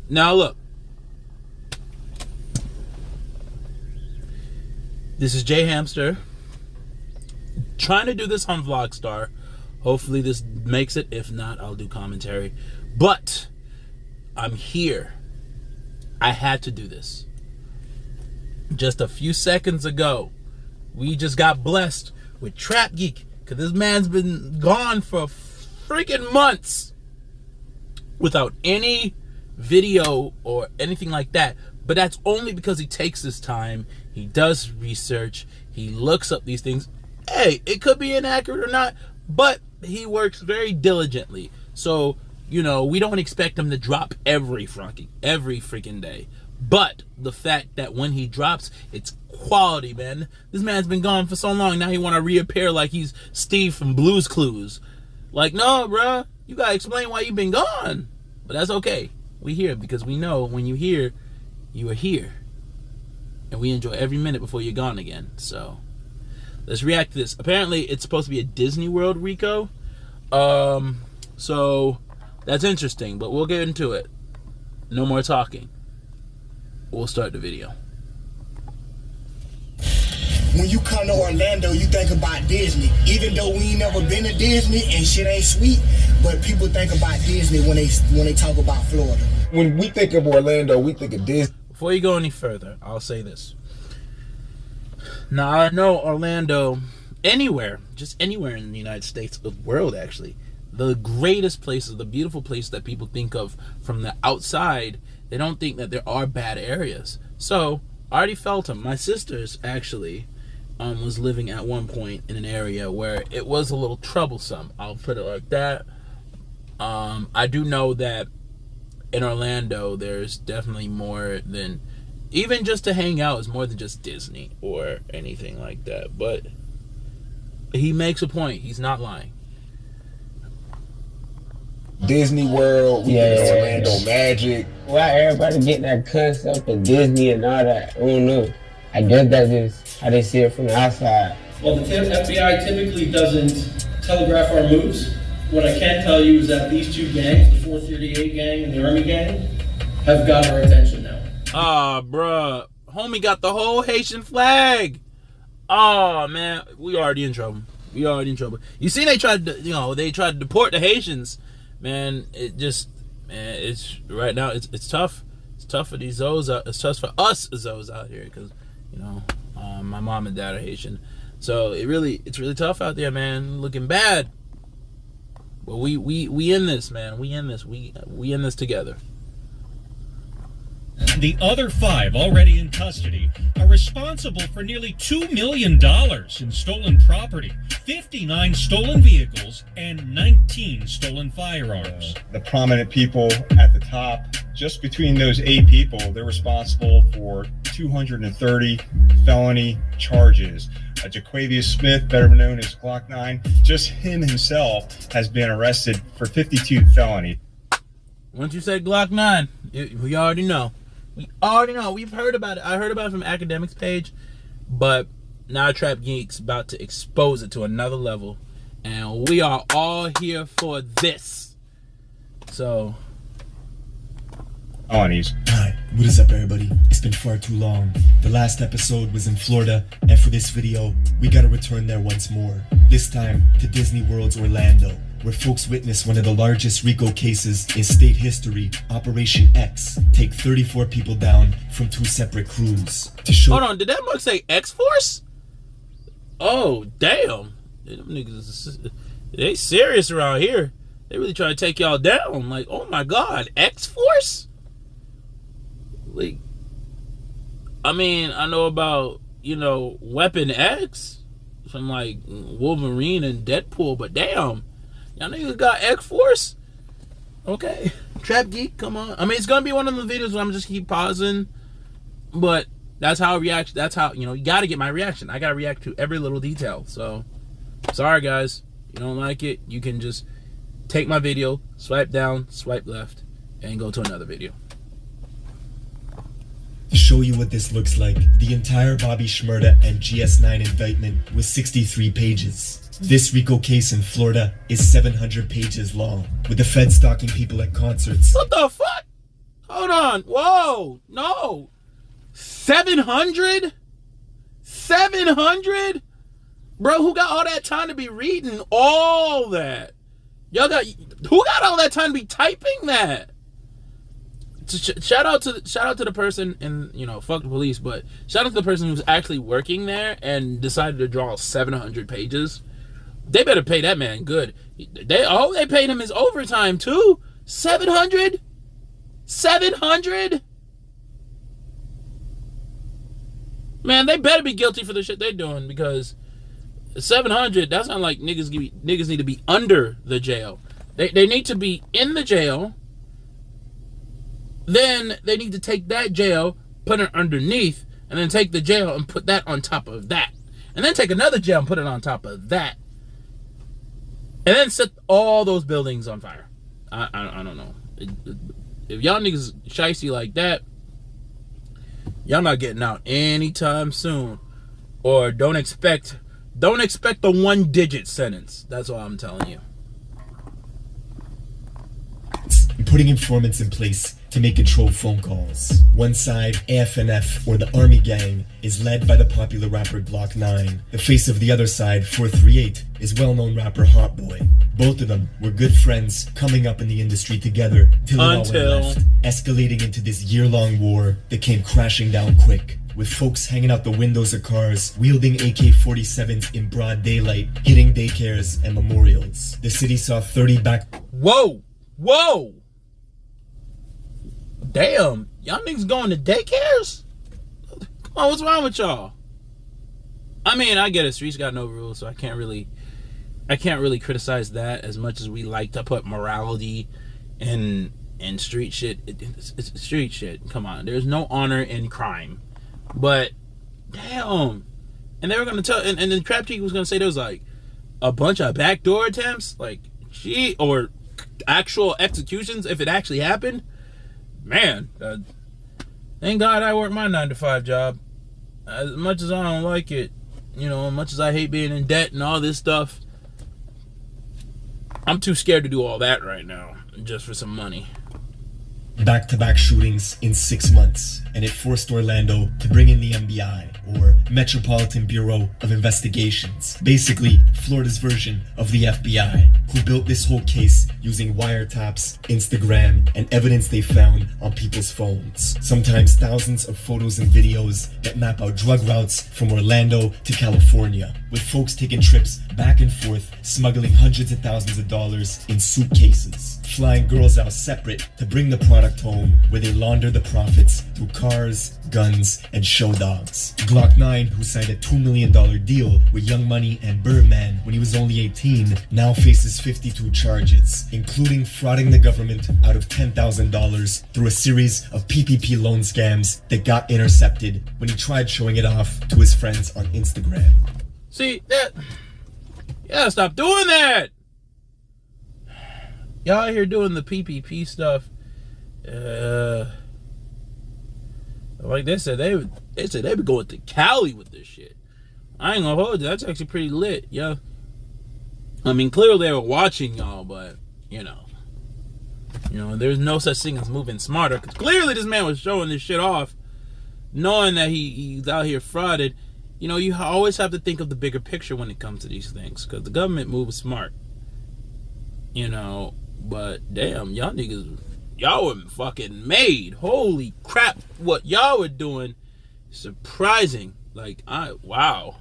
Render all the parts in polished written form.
Now look. This is Jay Hamster. Trying to do this on Vlogstar. Hopefully this makes it. If not, I'll do commentary. But I'm here. I had to do this. Just a few seconds ago, we just got blessed with Trap Geek. Because this man's been gone for freaking months without any video or anything like that. But that's only because he takes his time. He does research. He looks up these things. Hey, it could be inaccurate or not, but he works very diligently. So, you know, we don't expect him to drop every freaking day. But the fact that when he drops, it's quality, man. This man's been gone for so long. Now he want to reappear like he's Steve from Blue's Clues. Like, no, bruh. You got to explain why you've been gone. But that's okay. We here because we know when you here, you are here. And we enjoy every minute before you're gone again. So, let's react to this. Apparently, it's supposed to be a Disney World Rico. So, that's interesting. But we'll get into it. No more talking. We'll start the video. When you come to Orlando, you think about Disney. Even though we ain't never been to Disney and shit ain't sweet, but people think about Disney when they talk about Florida. When we think of Orlando, we think of Disney. Before you go any further, I'll say this. Now, I know Orlando, anywhere, just anywhere in the United States, the world actually, the greatest places, the beautiful places that people think of from the outside, they don't think that there are bad areas. So, I already felt them. My sisters actually was living at one point in an area where it was a little troublesome. I'll put it like that. I do know that in Orlando, there's definitely more than, even just to hang out is more than just Disney or anything like that. But he makes a point. He's not lying. Disney World, Orlando Magic. Why everybody getting that cuss up at Disney and all that? I don't know. I guess that's just how they see it from the outside. Well, the FBI typically doesn't telegraph our moves. What I can tell you is that these two gangs, the 438 gang and the Army gang, have got our attention now. Ah, bruh. Homie got the whole Haitian flag. Oh, man. We already in trouble. You see, they tried to deport the Haitians. Man, it's right now, it's tough. It's tough for these Zoes. It's tough for us Zoes out here because, you know, my mom and dad are Haitian. So it's really tough out there, man. Looking bad. But we in this, man. We in this. We in this together. The other 5 already in custody are responsible for nearly $2 million in stolen property, 59 stolen vehicles, and 19 stolen firearms. The prominent people at the top, just between those 8 people, they're responsible for 230 felony charges. Jaquavius Smith, better known as Glock 9, just him himself has been arrested for 52 felony. Once you said Glock 9, we already know. We already know. We've heard about it. I heard about it from Academics page, but now Trap Geek's about to expose it to another level, and we are all here for this. So, felonies. Hi, what is up, everybody? It's been far too long. The last episode was in Florida, and for this video, we gotta return there once more. This time to Disney World's Orlando, where folks witnessed one of the largest RICO cases in state history, Operation X, take 34 people down from 2 separate crews. Hold on, did that mug say X-Force? Oh, damn. Them niggas, they serious around here. They really trying to take y'all down. Like, oh my God, X-Force? Like, I mean, I know about, Weapon X from like Wolverine and Deadpool, but damn. Y'all niggas got X-Force? Okay. Trap Geek, come on. I mean, it's going to be one of the videos where I'm just keep pausing. But that's how I react. That's how, you got to get my reaction. I got to react to every little detail. So, sorry guys. You don't like it, you can just take my video, swipe down, swipe left, and go to another video. To show you what this looks like, the entire Bobby Shmurda and GS9 indictment was 63 pages. This RICO case in Florida is 700 pages long, with the Fed stalking people at concerts. What the fuck? Hold hold on. Whoa, no. 700? 700? Bro, who got all that time to be reading all that? Who got all that time to be typing that? Shout out to the person, and fuck the police, but shout out to the person who's actually working there and decided to draw 700 pages. They better pay that man good. They paid him his overtime too. 700? 700? Man, they better be guilty for the shit they're doing, because 700, that sounds like niggas need to be under the jail. They need to be in the jail. Then they need to take that jail, put it underneath, and then take the jail and put that on top of that. And then take another jail and put it on top of that. And then set all those buildings on fire. I don't know. If y'all niggas shicey like that, y'all not getting out anytime soon. Or don't expect the 1-digit sentence. That's all I'm telling you. Putting informants in place to make control phone calls. One side, AFNF, or the Army Gang, is led by the popular rapper Glock 9. The face of the other side, 438, is well-known rapper Hot Boy. Both of them were good friends coming up in the industry together till it all went left, escalating into this year-long war that came crashing down quick, with folks hanging out the windows of cars, wielding AK-47s in broad daylight, hitting daycares and memorials. The city saw 30 back... Whoa! Damn, y'all niggas going to daycares? Come on, what's wrong with y'all? I mean, I get it. Streets got no rules, so I can't really criticize that as much as we like to put morality in street shit. It's street shit. Come on, there's no honor in crime. But damn, and they were gonna tell, and then Trap Cheek was gonna say there was like a bunch of backdoor attempts, like or actual executions if it actually happened. Man, thank God I work my 9-to-5 job. As much as I don't like it, as much as I hate being in debt and all this stuff, I'm too scared to do all that right now, just for some money. Back-to-back shootings in 6 months, and it forced Orlando to bring in the MBI, or Metropolitan Bureau of Investigations, basically Florida's version of the FBI, who built this whole case using wiretaps, Instagram, and evidence they found on people's phones. Sometimes thousands of photos and videos that map out drug routes from Orlando to California, with folks taking trips back and forth, smuggling hundreds of thousands of dollars in suitcases, flying girls out separate to bring the product home, where they launder the profits through cars, guns, and show dogs. Glock 9, who signed a $2 million deal with Young Money and Birdman when he was only 18, now faces 52 charges, including frauding the government out of $10,000 through a series of PPP loan scams that got intercepted when he tried showing it off to his friends on Instagram. See, stop doing that! Y'all out here doing the PPP stuff. Like they said, they be going to Cali with this shit. I ain't gonna hold you. That's actually pretty lit, yeah. I mean, clearly they were watching y'all, but there's no such thing as moving smarter. Cause clearly this man was showing this shit off, knowing that he's out here frauded. You always have to think of the bigger picture when it comes to these things, because the government moves smart. But damn, y'all niggas, y'all were fucking made. Holy crap, what y'all were doing, surprising. Like, wow.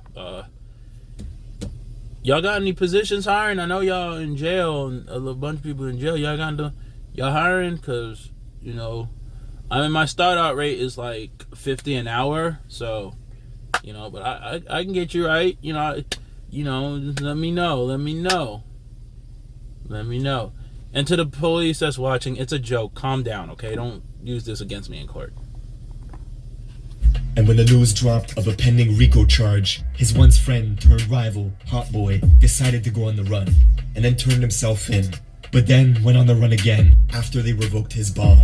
Y'all got any positions hiring? I know y'all in jail, and a bunch of people in jail. Y'all hiring? Because, I mean, my start out rate is like $50 an hour, so, but I can get you right. Just let me know. And to the police that's watching, it's a joke. Calm down, okay? Don't use this against me in court. And when the news dropped of a pending RICO charge, his once friend turned rival, Hot Boy, decided to go on the run, and then turned himself in. But then went on the run again after they revoked his bond.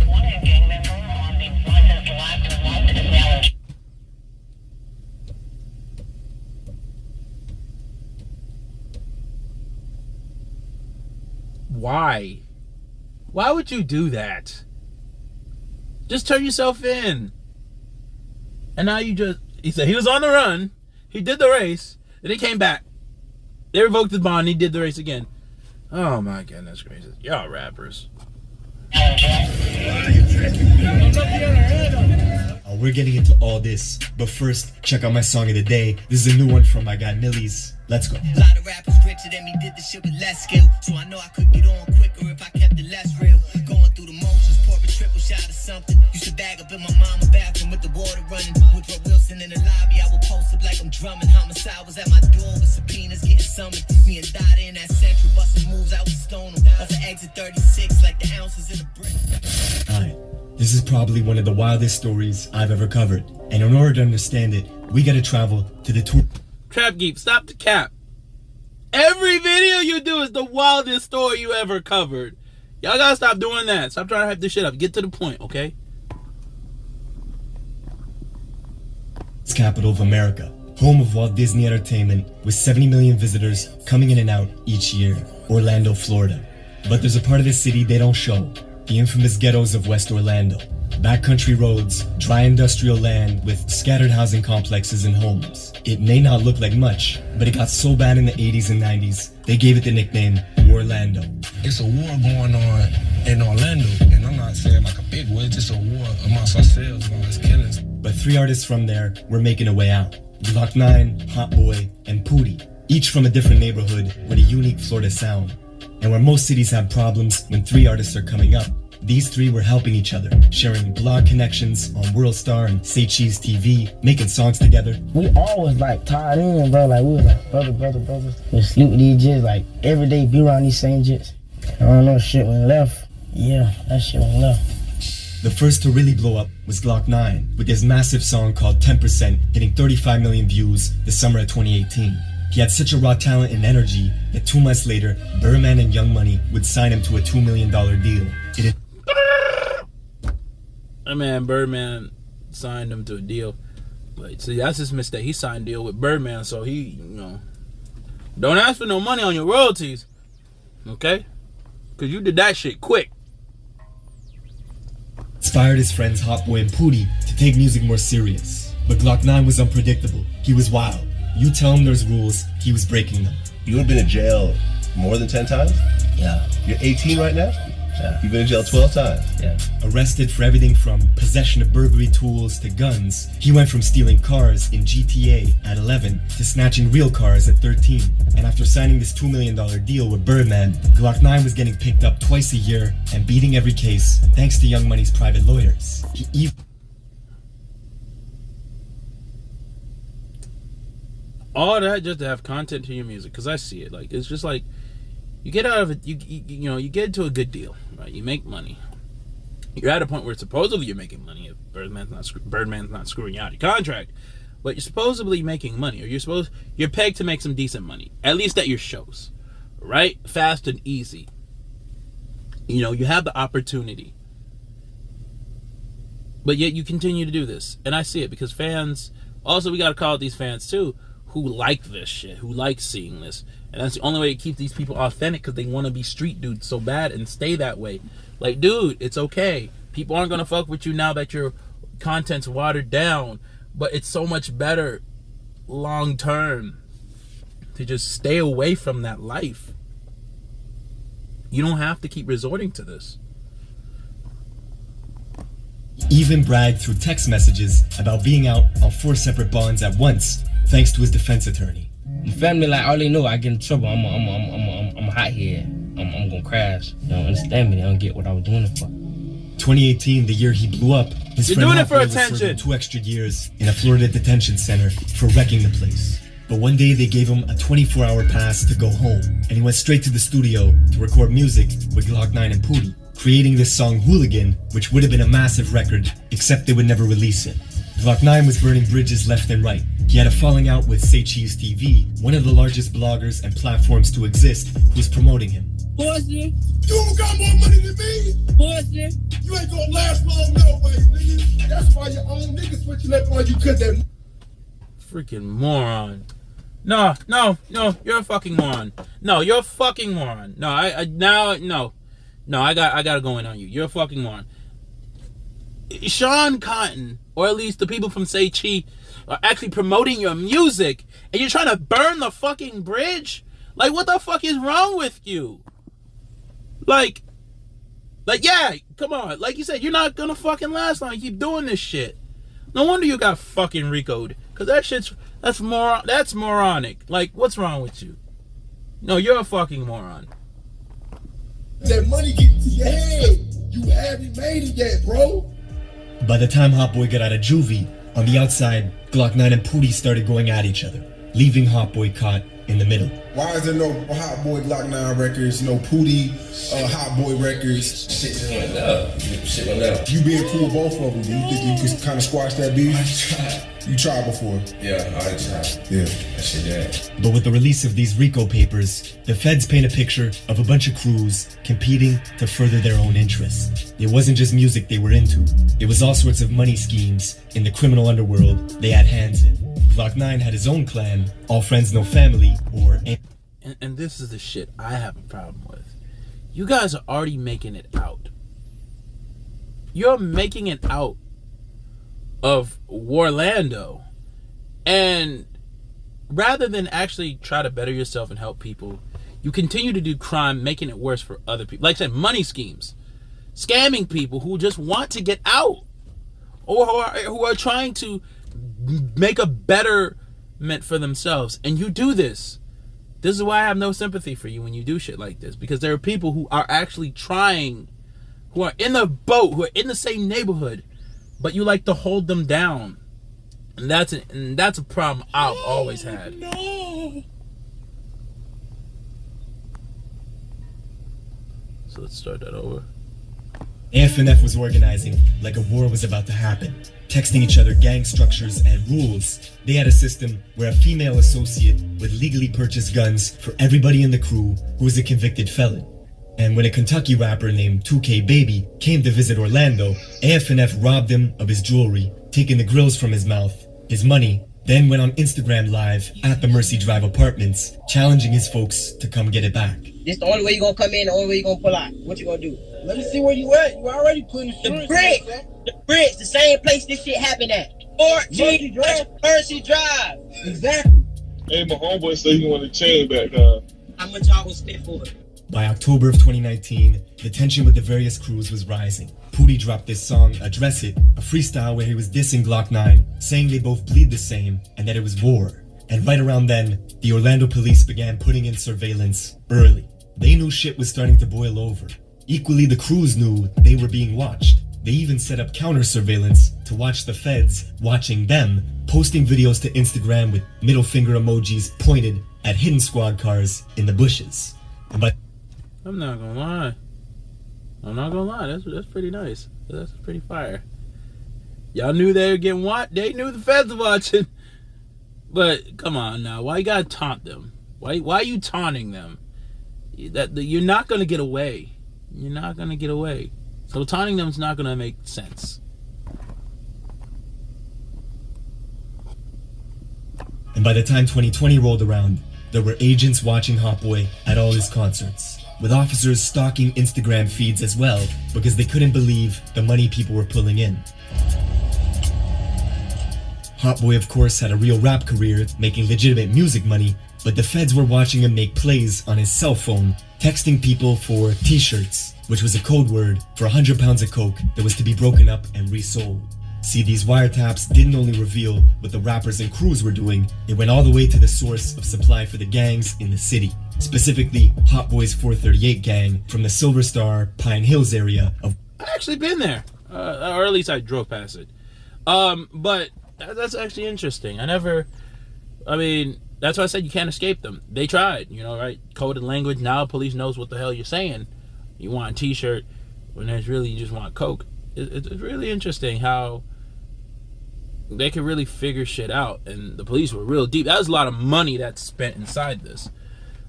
Why? Why would you do that? Just turn yourself in. And now he said he was on the run. He did the race. Then he came back. They revoked his bond. And he did the race again. Oh my goodness gracious. Y'all rappers. We're getting into all this, but first, check out my song of the day. This is a new one from my guy Millies. Let's go. A lot of rappers richer than me did the shit with less skill, so I know I could get on quicker if I kept it less real. Going through the motions, pour a triple shot of something. Used to bag up in my mama's bathroom with the water running. With Brooke Wilson in the lobby, I would post up like I'm drumming. Homicide was at my door with subpoenas getting summoned. Me and Dada in that central busting moves, I would stone them. Off the exit 36 like the ounces in a brick. Alright, this is probably one of the wildest stories I've ever covered. And in order to understand it, we gotta travel to the tour. Trap Geek, stop the cap. Every video you do is the wildest story you ever covered. Y'all gotta stop doing that. Stop trying to hype this shit up. Get to the point, okay? It's capital of America, home of Walt Disney Entertainment, with 70 million visitors coming in and out each year, Orlando, Florida. But there's a part of the city they don't show, the infamous ghettos of West Orlando. Backcountry roads, dry industrial land with scattered housing complexes and homes. It may not look like much, but it got so bad in the 80s and 90s, they gave it the nickname Orlando. It's a war going on in Orlando, and I'm not saying like a big war, it's just a war amongst ourselves and all this killings. But 3 artists from there were making a way out. Glock 9, Hot Boy, and Pootie, each from a different neighborhood with a unique Florida sound. And where most cities have problems when 3 artists are coming up, these 3 were helping each other, sharing blog connections on World Star and Say Cheese TV, making songs together. We always like tied in, bro. Like we was like brothers. We sleep with these jits, like every day be around these same jits. I don't know, shit when left. Yeah, that shit when left. The first to really blow up was Glock 9, with his massive song called 10%, getting 35 million views the summer of 2018. He had such a raw talent and energy that 2 months later, Birdman and Young Money would sign him to a $2 million deal. That man Birdman signed him to a deal. But see, that's his mistake. He signed a deal with Birdman, so he, don't ask for no money on your royalties. Okay? Because you did that shit quick. Inspired his friends Hot Boy and Pootie to take music more serious. But Glock 9 was unpredictable. He was wild. You tell him there's rules, he was breaking them. You have been in jail more than 10 times? Yeah. You're 18 right now? Yeah. You've been in jail 12 times? Yeah. Arrested for everything from possession of burglary tools to guns, he went from stealing cars in GTA at 11 to snatching real cars at 13. And after signing this $2 million deal with Birdman, Glock 9 was getting picked up twice a year and beating every case thanks to Young Money's private lawyers. All that just to have content to your music, because I see it. Like, it's just like, you get out of it, you get into a good deal, right? You make money. You're at a point where supposedly you're making money if Birdman's not screwing you out of your contract, but you're supposedly making money, or you're pegged to make some decent money, at least at your shows, right? Fast and easy. You have the opportunity, but yet you continue to do this, and I see it because fans. Also, we gotta call out these fans too, who like this shit, who like seeing this. And that's the only way to keep these people authentic, because they want to be street dudes so bad and stay that way. Like, dude, it's okay. People aren't going to fuck with you now that your content's watered down. But it's so much better long term to just stay away from that life. You don't have to keep resorting to this. Even bragged through text messages about being out on 4 separate bonds at once, thanks to his defense attorney. My family, like, all they know, I get in trouble. I'm a hothead. I'm gonna crash. They don't understand me. They don't get what I was doing it for. 2018, the year he blew up, his You're friend doing it for was attention. serving 2 extra years in a Florida detention center for wrecking the place. But one day they gave him a 24-hour pass to go home, and he went straight to the studio to record music with Glock 9 and Pootie, creating this song Hooligan, which would have been a massive record, except they would never release it. Glock 9 was burning bridges left and right. He had a falling out with Say Cheese TV, one of the largest bloggers and platforms to exist, who was promoting him. Pussy. You don't got more money than me. Pussy. You ain't gonna last long no way, nigga. That's why your own niggas switching up on you, cause they're Freaking moron. No, you're a fucking moron. No, you're a fucking moron. No, I gotta go in on you. You're a fucking moron. Sean Cotton, or at least the people from Say Chi, are actually promoting your music, and you're trying to burn the fucking bridge? Like, what the fuck is wrong with you? Like, yeah, come on. Like you said, you're not gonna fucking last long. You keep doing this shit. No wonder you got fucking Rico'd. Cause that's moronic. Like, what's wrong with you? No, you're a fucking moron. That money getting to your head. You haven't made it yet, bro. By the time Hot Boy got out of juvie, on the outside, Glock 9 and Pootie started going at each other, leaving Hot Boy caught in the middle. Why is there no Hot Boy Glock 9 records, no Pootie Hot Boy records? Shit just went up. Shit went up. You being cool with both of them, do you think you could kind of squash that beef? I tried. You tried before? Yeah, I tried. Yeah. That shit, yeah. But with the release of these RICO papers, the feds paint a picture of a bunch of crews competing to further their own interests. It wasn't just music they were into. It was all sorts of money schemes in the criminal underworld they had hands in. Glock 9 had his own clan, all friends no family, or... And this is the shit I have a problem with. You guys are already making it out. You're making it out of Warlando, and rather than actually try to better yourself and help people, you continue to do crime, making it worse for other people. Like I said, money schemes, scamming people who just want to get out, or who are trying to make a betterment for themselves. And you do this. This is why I have no sympathy for you when you do shit like this, because there are people who are actually trying, who are in the boat, who are in the same neighborhood, but you like to hold them down. And that's a problem I've always had. No. So let's start that over. AFNF was organizing like a war was about to happen, texting each other gang structures and rules. They had a system where a female associate would legally purchase guns for everybody in the crew who was a convicted felon. And when a Kentucky rapper named 2K Baby came to visit Orlando, AFNF robbed him of his jewelry, taking the grills from his mouth, his money, then went on Instagram Live at the Mercy Drive apartments, challenging his folks to come get it back. This the only way you gonna come in, the only way you gonna pull out. What you gonna do? Let me see where you at. You already putting the bridge, the same place this shit happened at. 14 Mercy Drive. Exactly. Hey, my homeboy said he wanted to chain back. How much y'all gonna spend for it? By October of 2019, the tension with the various crews was rising. Pootie dropped this song, Address It, a freestyle where he was dissing Glock 9, saying they both bleed the same and that it was war. And right around then, the Orlando police began putting in surveillance early. They knew shit was starting to boil over. Equally, the crews knew they were being watched. They even set up counter surveillance to watch the feds watching them, posting videos to Instagram with middle finger emojis pointed at hidden squad cars in the bushes. But I'm not gonna lie. That's pretty nice. That's pretty fire. Y'all knew they were getting watched. They knew the feds were watching. But come on now, why you gotta taunt them? Why are you taunting them? You're not gonna get away. You're not gonna get away. So taunting them is not gonna make sense. And by the time 2020 rolled around, there were agents watching Hot Boy at all his concerts, with officers stalking Instagram feeds as well because they couldn't believe the money people were pulling in. Hot Boy, of course, had a real rap career, making legitimate music money, but the feds were watching him make plays on his cell phone, texting people for t-shirts, which was a code word for 100 pounds of coke that was to be broken up and resold. See, these wiretaps didn't only reveal what the rappers and crews were doing, it went all the way to the source of supply for the gangs in the city. Specifically, Hot Boy's 438 gang from the Silver Star, Pine Hills area of... I've actually been there, or at least I drove past it. But that's actually interesting. I mean, that's why I said you can't escape them. They tried, right? Coded language, now police knows what the hell you're saying. You want a t-shirt when there's really, you just want coke. It's really interesting how they could really figure shit out, and the police were real deep. That was a lot of money that's spent inside this.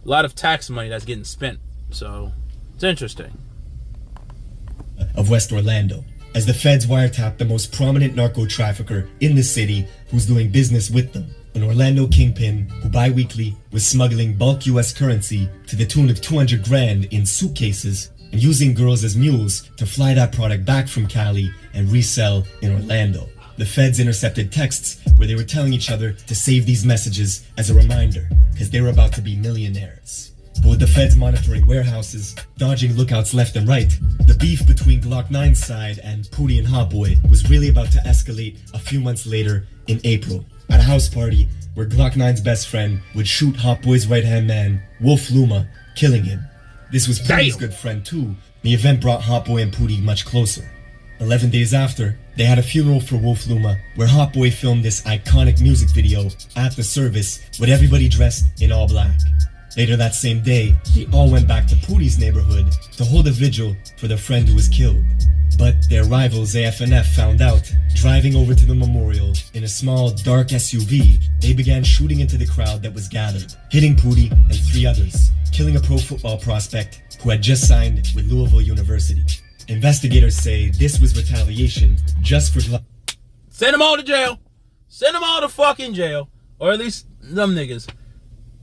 A lot of tax money that's getting spent. So, it's interesting. Of West Orlando, as the feds wiretapped the most prominent narco trafficker in the city who's doing business with them. An Orlando kingpin who bi-weekly was smuggling bulk US currency to the tune of 200 grand in suitcases and using girls as mules to fly that product back from Cali and resell in Orlando. The feds intercepted texts where they were telling each other to save these messages as a reminder, because they were about to be millionaires. But with the feds monitoring warehouses, dodging lookouts left and right, the beef between Glock 9's side and Pootie and Hot Boy was really about to escalate a few months later in April, at a house party where Glock 9's best friend would shoot Hot Boy's right-hand man, Wolf Luma, killing him. This was Pootie's good friend too. The event brought Hot Boy and Pootie much closer. 11 days after, they had a funeral for Wolf Luma where Hot Boy filmed this iconic music video at the service with everybody dressed in all black. Later that same day, they all went back to Pootie's neighborhood to hold a vigil for their friend who was killed. But their rivals AFNF found out. Driving over to the memorial in a small, dark SUV, they began shooting into the crowd that was gathered, hitting Pootie and 3 others, killing a pro football prospect who had just signed with Louisville University. Investigators say this was retaliation just for Send them all to jail. Send them all to fucking jail. Or at least them niggas.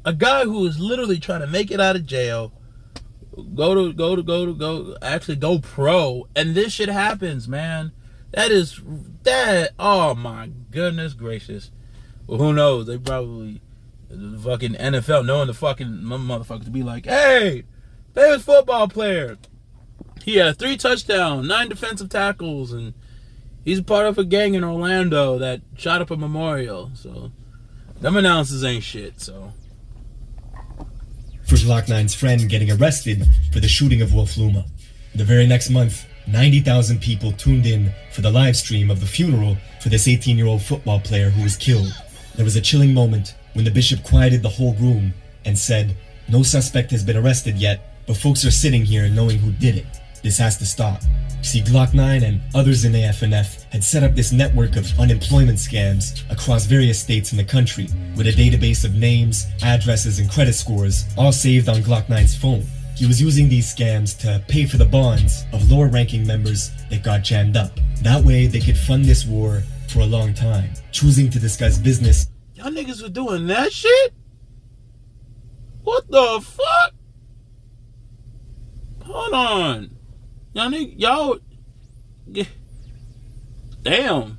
A guy who is literally trying to make it out of jail, go pro, and this shit happens, man. That, oh my goodness gracious. Well, who knows? They probably, the fucking NFL knowing the fucking motherfuckers to be like, hey, famous football player. He had 3 touchdowns, 9 defensive tackles, and he's a part of a gang in Orlando that shot up a memorial. So, them announcers ain't shit, so. For Glock 9's friend getting arrested for the shooting of Wolf Luma. The very next month, 90,000 people tuned in for the live stream of the funeral for this 18-year-old football player who was killed. There was a chilling moment when the bishop quieted the whole room and said, "No suspect has been arrested yet, but folks are sitting here knowing who did it. This has to stop." See, Glock 9 and others in AFNF had set up this network of unemployment scams across various states in the country, with a database of names, addresses, and credit scores, all saved on Glock 9's phone. He was using these scams to pay for the bonds of lower-ranking members that got jammed up. That way, they could fund this war for a long time, choosing to discuss business. Y'all niggas were doing that shit? What the fuck? Hold on. Y'all, damn.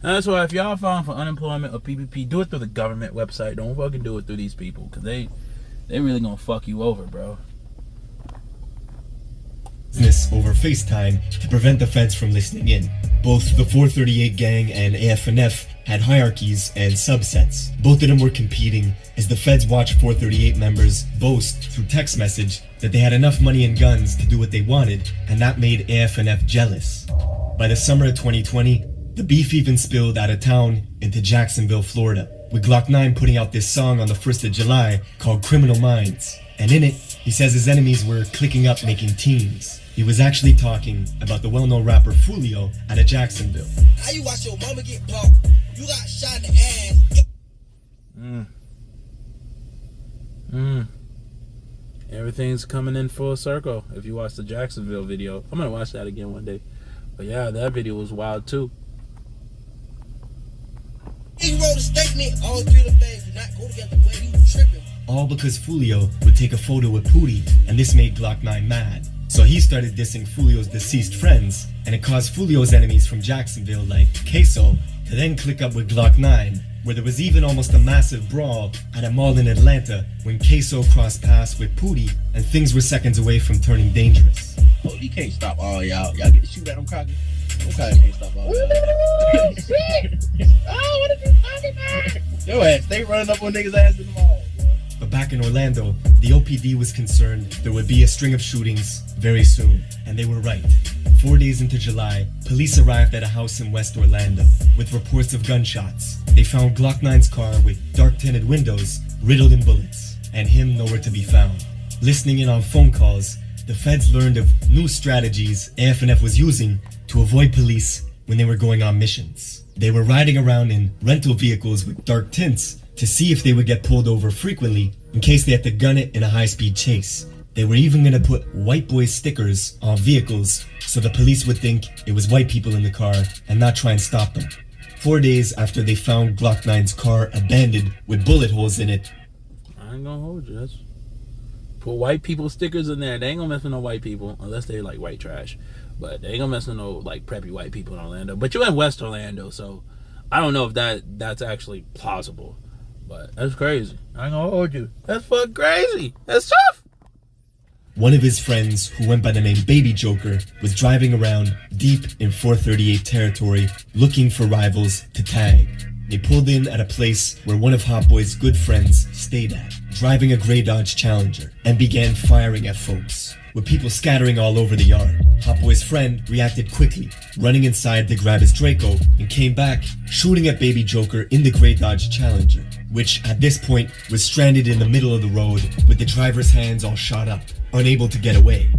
That's why if y'all filing for unemployment or PPP, do it through the government website. Don't fucking do it through these people, because they really gonna fuck you over, bro. Business over FaceTime to prevent the feds from listening in. Both the 438 gang and AFNF had hierarchies and subsets. Both of them were competing as the feds watched 438 members boast through text message that they had enough money and guns to do what they wanted, and that made AFNF jealous. By the summer of 2020, the beef even spilled out of town into Jacksonville, Florida, with Glock 9 putting out this song on the 1st of July called Criminal Minds. And in it, he says his enemies were clicking up making teams. He was actually talking about the well-known rapper Foolio out of Jacksonville. How you watch your mama get bumped? You got shot in the ass. Everything's coming in full circle if you watch the Jacksonville video. I'm gonna watch that again one day. But yeah, that video was wild too. He wrote a statement, all 3 of them things do not go together, but he was tripping. All because Foolio would take a photo with Pootie, and this made Glock 9 mad. So he started dissing Foolio's deceased friends, and it caused Foolio's enemies from Jacksonville like Queso to then click up with Glock 9, where there was even almost a massive brawl at a mall in Atlanta when Queso crossed paths with Pootie, and things were seconds away from turning dangerous. Oh, you can't stop all y'all. Y'all get to shoot at them cocky. Okay, can't stop all y'all. Shit! Oh, what are you talking about? Yo ass, stay running up on niggas' ass in the mall. But back in Orlando, the OPD was concerned there would be a string of shootings very soon, and they were right. 4 days into July, police arrived at a house in West Orlando with reports of gunshots. They found Glock 9's car with dark tinted windows riddled in bullets, and him nowhere to be found. Listening in on phone calls, the feds learned of new strategies AFNF was using to avoid police when they were going on missions. They were riding around in rental vehicles with dark tints to see if they would get pulled over frequently in case they had to gun it in a high-speed chase. They were even going to put white boy stickers on vehicles so the police would think it was white people in the car and not try and stop them. 4 days after they found Glock 9's car abandoned with bullet holes in it, I ain't gonna hold you. That's Put white people stickers in there. They ain't gonna mess with no white people unless they like white trash. But they ain't gonna mess with no like preppy white people in Orlando. But you're in West Orlando, so I don't know if that's actually plausible. But that's crazy. I ain't gonna hold you. That's fucking crazy. That's tough. One of his friends, who went by the name Baby Joker, was driving around deep in 438 territory looking for rivals to tag. They pulled in at a place where one of Hot Boy's good friends stayed at, driving a gray Dodge Challenger, and began firing at folks, with people scattering all over the yard. Hot Boy's friend reacted quickly, running inside to grab his Draco, and came back, shooting at Baby Joker in the gray Dodge Challenger, which at this point was stranded in the middle of the road with the driver's hands all shot up, unable to get away.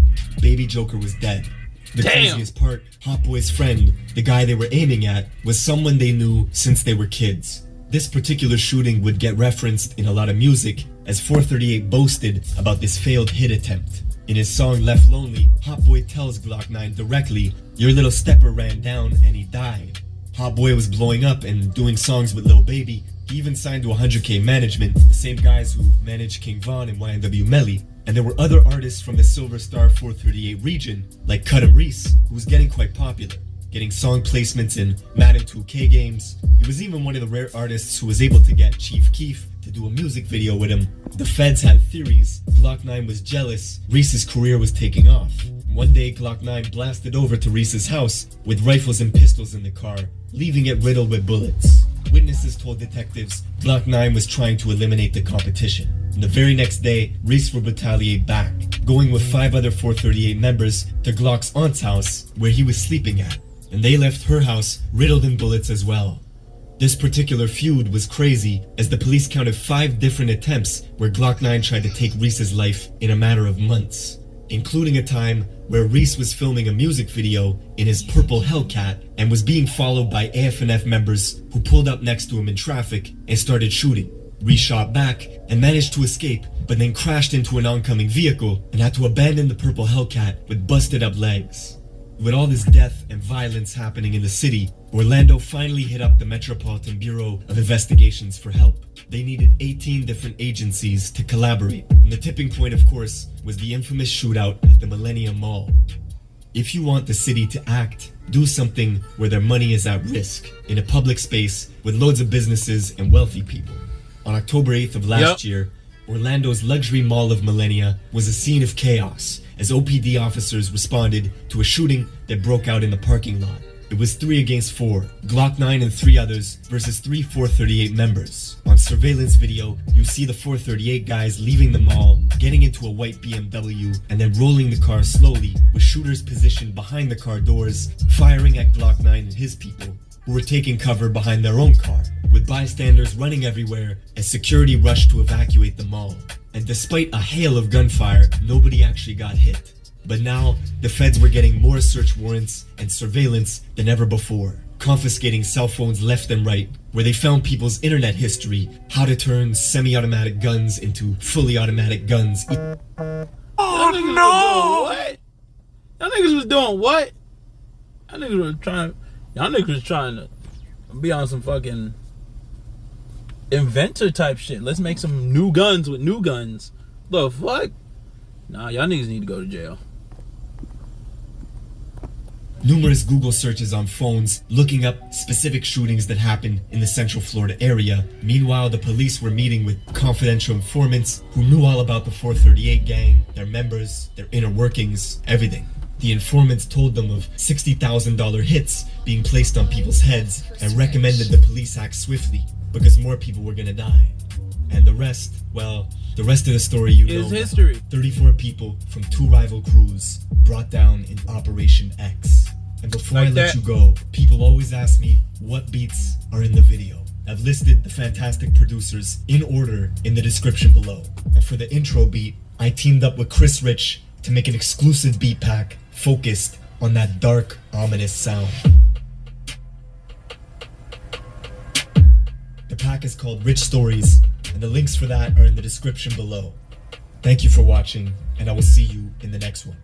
Baby Joker was dead. The craziest part, Hot Boy's friend, the guy they were aiming at, was someone they knew since they were kids. This particular shooting would get referenced in a lot of music, as 438 boasted about this failed hit attempt. In his song Left Lonely, Hot Boy tells Glock 9 directly, "Your little stepper ran down and he died." Hot Boy was blowing up and doing songs with Lil Baby. He even signed to 100K Management, the same guys who managed King Von and YNW Melly. And there were other artists from the Silver Star 438 region, like Cudham Reese, who was getting quite popular, getting song placements in Madden 2K games. He was even one of the rare artists who was able to get Chief Keef to do a music video with him. The feds had theories. Glock 9 was jealous. Reese's career was taking off. One day, Glock 9 blasted over to Reese's house with rifles and pistols in the car, leaving it riddled with bullets. Witnesses told detectives Glock 9 was trying to eliminate the competition. And the very next day, Reese would retaliate back, going with 5 other 438 members to Glock's aunt's house, where he was sleeping at. And they left her house riddled in bullets as well. This particular feud was crazy, as the police counted 5 different attempts where Glock 9 tried to take Reese's life in a matter of months, including a time where Reese was filming a music video in his purple Hellcat and was being followed by AFNF members who pulled up next to him in traffic and started shooting. Reese shot back and managed to escape, but then crashed into an oncoming vehicle and had to abandon the purple Hellcat with busted up legs. With all this death and violence happening in the city, Orlando finally hit up the Metropolitan Bureau of Investigations for help. They needed 18 different agencies to collaborate, and the tipping point, of course, was the infamous shootout at the Millennium Mall. If you want the city to act, do something where their money is at risk, in a public space with loads of businesses and wealthy people. On October 8th of last year, Orlando's luxury mall of Millennia was a scene of chaos as OPD officers responded to a shooting that broke out in the parking lot. It was 3 against 4, Glock 9 and 3 others versus 3 438 members. On surveillance video, you see the 438 guys leaving the mall, getting into a white BMW, and then rolling the car slowly, with shooters positioned behind the car doors, firing at Glock 9 and his people, who were taking cover behind their own car, with bystanders running everywhere as security rushed to evacuate the mall. And despite a hail of gunfire, nobody actually got hit. But now, the feds were getting more search warrants and surveillance than ever before, confiscating cell phones left and right, where they found people's internet history, how to turn semi-automatic guns into fully automatic guns. Oh no! What? Y'all niggas was doing what? Y'all niggas was trying to be on some fucking inventor type shit. Let's make some new guns with new guns. The fuck? Nah, y'all niggas need to go to jail. Numerous Google searches on phones looking up specific shootings that happened in the Central Florida area. Meanwhile, the police were meeting with confidential informants who knew all about the 438 gang, their members, their inner workings, everything. The informants told them of $60,000 hits being placed on people's heads and recommended the police act swiftly because more people were gonna die. And the rest, well, the rest of the story you know. Is history. 34 people from 2 rival crews brought down in Operation X. And before I let you go, people always ask me what beats are in the video. I've listed the fantastic producers in order in the description below. And for the intro beat, I teamed up with Chris Rich to make an exclusive beat pack focused on that dark, ominous sound. The pack is called Rich Stories, and the links for that are in the description below. Thank you for watching, and I will see you in the next one.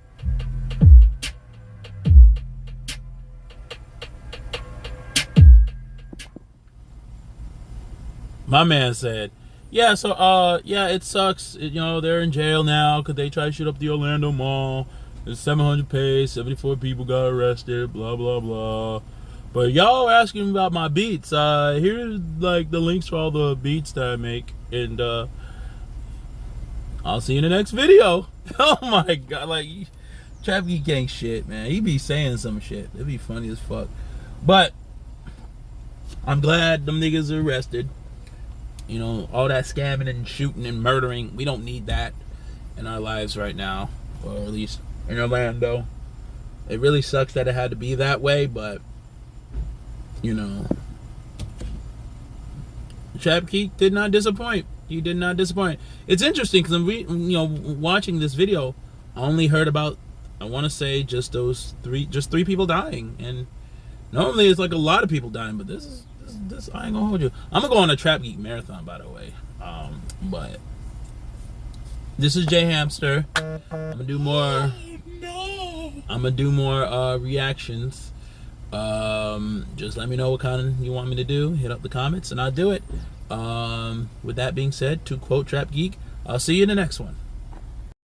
My man said, yeah, so yeah, it sucks. They're in jail now because they tried to shoot up the Orlando Mall. There's 700 pace, 74 people got arrested, blah blah blah. But y'all are asking about my beats. Here's like the links for all the beats that I make, and I'll see you in the next video. Oh my god, like Trap Geek gang shit, man. He be saying some shit. It'd be funny as fuck. But I'm glad them niggas are arrested. All that scamming and shooting and murdering, we don't need that in our lives right now, or at least in Orlando. It really sucks that it had to be that way, but Trap Geek did not disappoint. He did not disappoint. It's interesting because watching this video, I only heard about, I want to say just three people dying, and normally it's like a lot of people dying, but this I ain't gonna hold you. I'm gonna go on a Trap Geek marathon, by the way. But this is J Hamster. I'm gonna do more. I'm gonna do more reactions. Just let me know what kind you want me to do. Hit up the comments and I'll do it. With that being said, to quote Trap Geek, I'll see you in the next one.